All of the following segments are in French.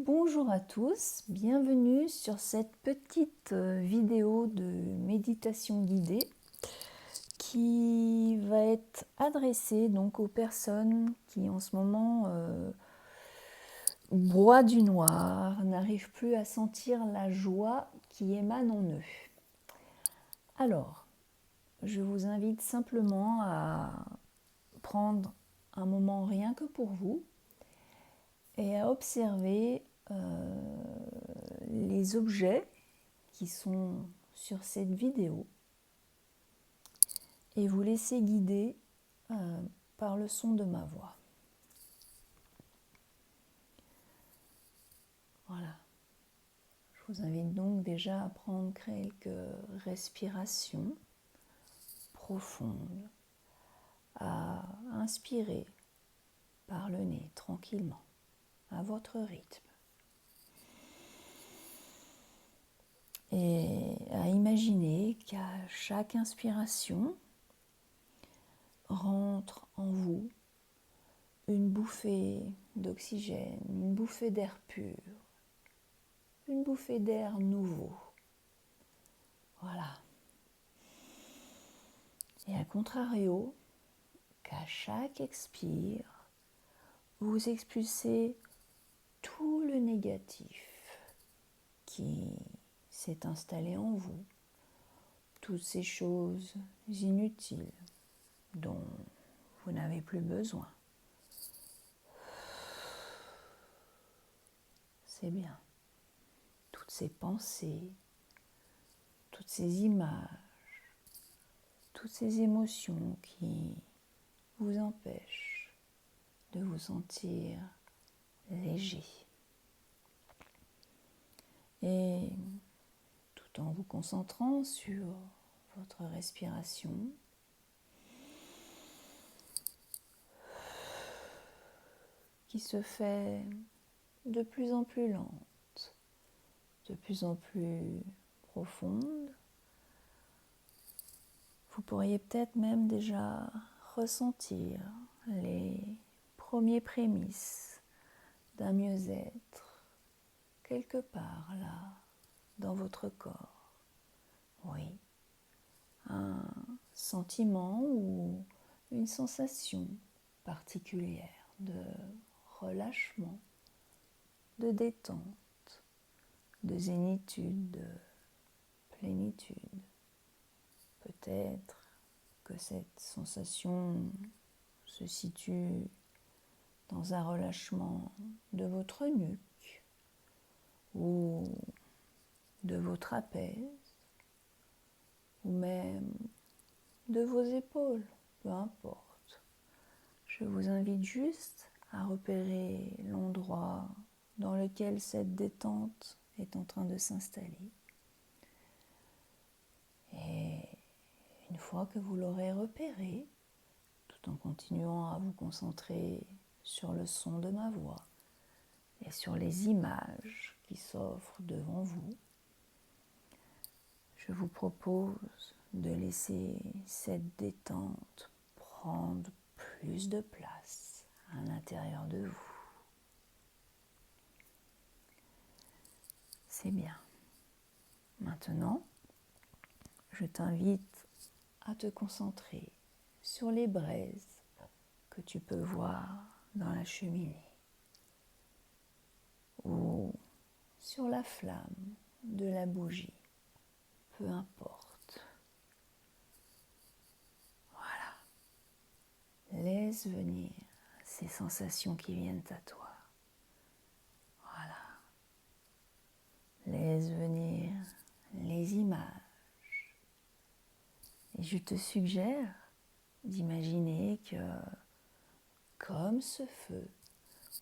bonjour à tous, bienvenue sur cette petite vidéo de méditation guidée qui va être adressée donc aux personnes qui en ce moment broient du noir, n'arrivent plus à sentir la joie qui émane en eux. Alors, je vous invite simplement à prendre un moment rien que pour vous et à observer les objets qui sont sur cette vidéo et vous laisser guider par le son de ma voix. Voilà. Je vous invite donc déjà à prendre quelques respirations profondes, à inspirer par le nez tranquillement, à votre rythme. Et à imaginer qu'à chaque inspiration rentre en vous une bouffée d'oxygène, une bouffée d'air pur, une bouffée d'air nouveau. Voilà. Et à contrario, qu'à chaque expire, vous expulsez tout le négatif qui s'est installé en vous, toutes ces choses inutiles dont vous n'avez plus besoin. C'est bien. Toutes ces pensées, toutes ces images, toutes ces émotions qui vous empêchent de vous sentir léger. Et tout en vous concentrant sur votre respiration, qui se fait de plus en plus lente, de plus en plus profonde, vous pourriez peut-être même déjà ressentir les premiers prémices d'un mieux-être quelque part là dans votre corps. Oui, un sentiment ou une sensation particulière de relâchement, de détente, de zénitude, de plénitude. Peut-être que cette sensation se situe dans un relâchement de votre nuque ou de vos trapèzes ou même de vos épaules, peu importe. Je vous invite juste à repérer l'endroit dans lequel cette détente est en train de s'installer. Et une fois que vous l'aurez repéré, tout en continuant à vous concentrer sur le son de ma voix et sur les images qui s'offrent devant vous, je vous propose de laisser cette détente prendre plus de place à l'intérieur de vous. C'est bien. Maintenant, je t'invite à te concentrer sur les braises que tu peux voir dans la cheminée ou sur la flamme de la bougie, peu importe. Voilà. Laisse venir ces sensations qui viennent à toi. Voilà. Laisse venir les images. Et je te suggère d'imaginer que, comme ce feu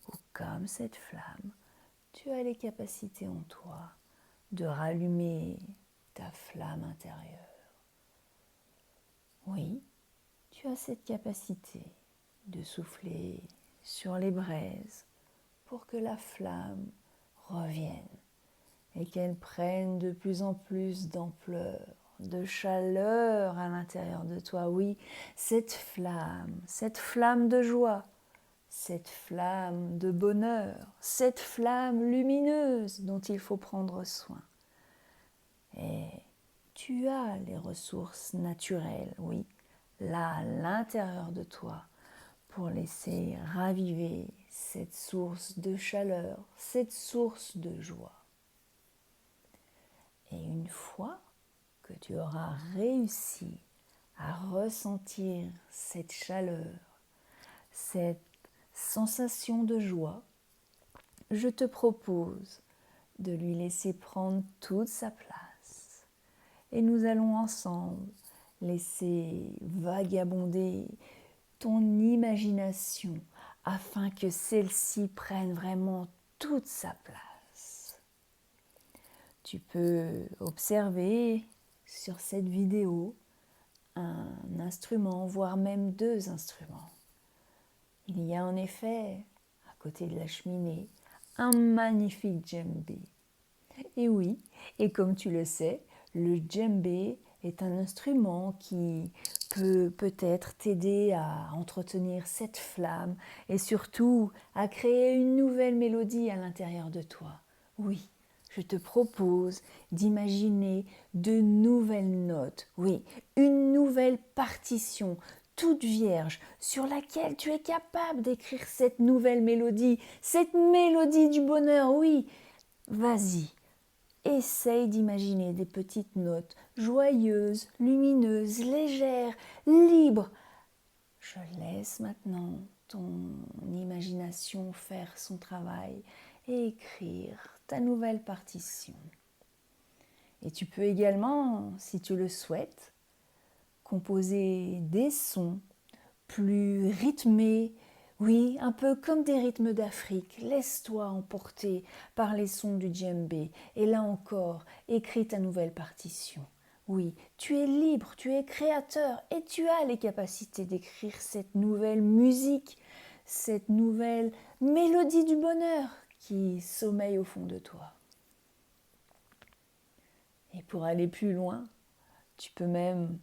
ou comme cette flamme, tu as les capacités en toi de rallumer ta flamme intérieure. Oui, tu as cette capacité de souffler sur les braises pour que la flamme revienne et qu'elle prenne de plus en plus d'ampleur, de chaleur à l'intérieur de toi. Oui, cette flamme de joie, cette flamme de bonheur, cette flamme lumineuse dont il faut prendre soin. Et tu as les ressources naturelles, oui, là à l'intérieur de toi, pour laisser raviver cette source de chaleur, cette source de joie. Et une fois que tu auras réussi à ressentir cette chaleur, cette sensation de joie, je te propose de lui laisser prendre toute sa place. Et nous allons ensemble laisser vagabonder ton imagination afin que celle-ci prenne vraiment toute sa place. Tu peux observer sur cette vidéo un instrument, voire même deux instruments. Il y a en effet, à côté de la cheminée, un magnifique djembé. Et oui, et comme tu le sais, le djembé est un instrument qui peut peut-être t'aider à entretenir cette flamme et surtout à créer une nouvelle mélodie à l'intérieur de toi. Oui, je te propose d'imaginer de nouvelles notes, oui, une nouvelle partition toute vierge sur laquelle tu es capable d'écrire cette nouvelle mélodie, cette mélodie du bonheur, oui. Vas-y, essaye d'imaginer des petites notes joyeuses, lumineuses, légères, libres. Je laisse maintenant ton imagination faire son travail et écrire ta nouvelle partition. Et tu peux également, si tu le souhaites, composer des sons plus rythmés, oui, un peu comme des rythmes d'Afrique. Laisse-toi emporter par les sons du djembé. Et là encore, écris ta nouvelle partition. Oui, tu es libre, tu es créateur et tu as les capacités d'écrire cette nouvelle musique, cette nouvelle mélodie du bonheur qui sommeille au fond de toi. Et pour aller plus loin, tu peux même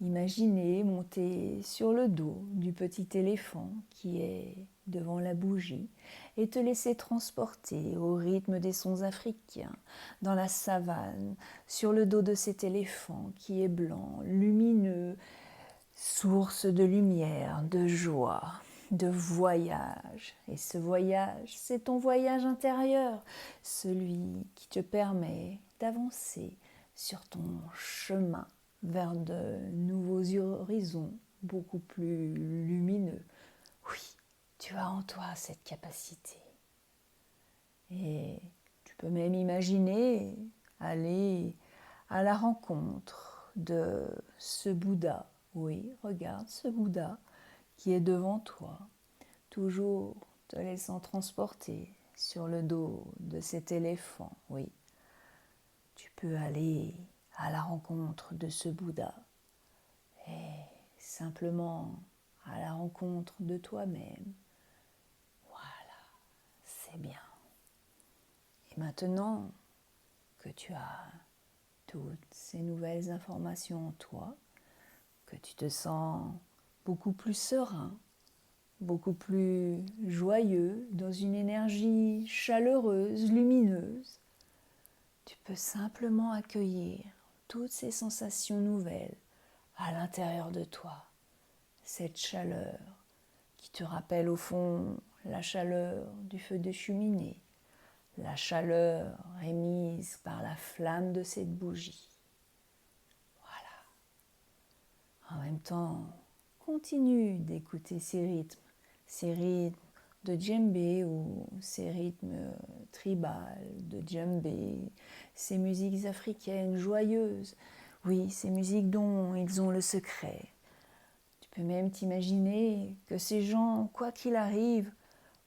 imaginer monter sur le dos du petit éléphant qui est devant la bougie et te laisser transporter au rythme des sons africains dans la savane, sur le dos de cet éléphant qui est blanc, lumineux, source de lumière, de joie, de voyage. Et ce voyage, c'est ton voyage intérieur, celui qui te permet d'avancer sur ton chemin vers de nouveaux horizons beaucoup plus lumineux. Oui, tu as en toi cette capacité. Et tu peux même imaginer aller à la rencontre de ce Bouddha. Oui, regarde ce Bouddha qui est devant toi, toujours te laissant transporter sur le dos de cet éléphant. Oui, tu peux aller à la rencontre de ce Bouddha et simplement à la rencontre de toi-même. Voilà, c'est bien. Et maintenant que tu as toutes ces nouvelles informations en toi, que tu te sens beaucoup plus serein, beaucoup plus joyeux, dans une énergie chaleureuse, lumineuse, tu peux simplement accueillir toutes ces sensations nouvelles à l'intérieur de toi. Cette chaleur qui te rappelle au fond la chaleur du feu de cheminée, la chaleur émise par la flamme de cette bougie. Voilà. En même temps, continue d'écouter ces rythmes de djembé ou ces rythmes tribales de djembé, ces musiques africaines joyeuses, oui, ces musiques dont ils ont le secret. Tu peux même t'imaginer que ces gens, quoi qu'il arrive,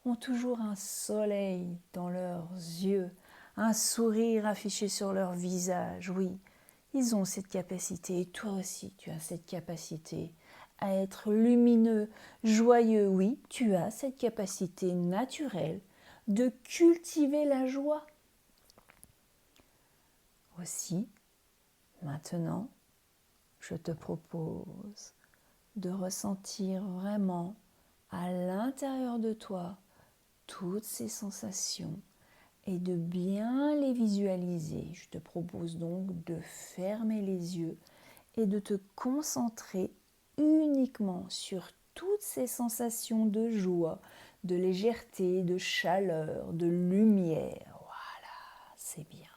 ont toujours un soleil dans leurs yeux, un sourire affiché sur leur visage, oui. Ils ont cette capacité, et toi aussi tu as cette capacité à être lumineux, joyeux, oui, tu as cette capacité naturelle de cultiver la joie. Aussi, maintenant, je te propose de ressentir vraiment à l'intérieur de toi toutes ces sensations et de bien les visualiser. Je te propose donc de fermer les yeux et de te concentrer uniquement sur toutes ces sensations de joie, de légèreté, de chaleur, de lumière. Voilà, c'est bien.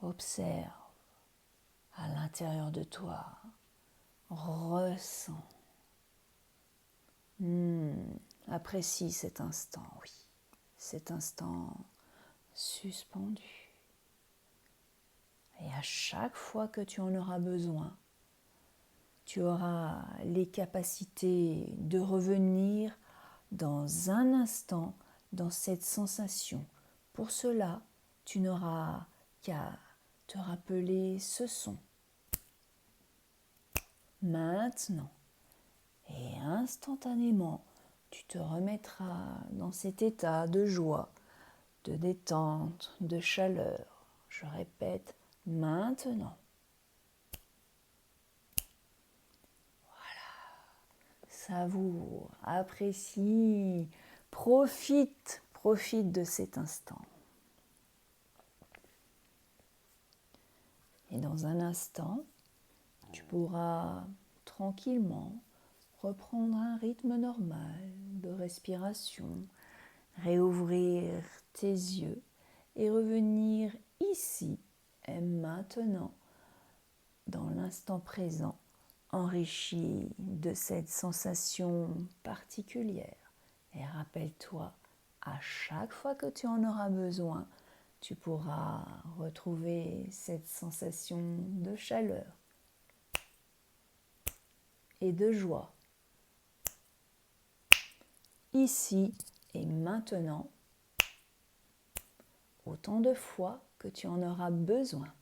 Observe à l'intérieur de toi. Ressens. Apprécie cet instant, oui. Cet instant suspendu. Et à chaque fois que tu en auras besoin, tu auras les capacités de revenir dans un instant dans cette sensation. Pour cela, tu n'auras qu'à te rappeler ce son. Maintenant, et instantanément, tu te remettras dans cet état de joie, de détente, de chaleur. Je répète, maintenant. Savoure, apprécie, profite de cet instant. Et dans un instant, tu pourras tranquillement reprendre un rythme normal de respiration, réouvrir tes yeux et revenir ici et maintenant, dans l'instant présent, enrichi de cette sensation particulière. Et rappelle-toi, à chaque fois que tu en auras besoin, tu pourras retrouver cette sensation de chaleur et de joie. Ici et maintenant, autant de fois que tu en auras besoin.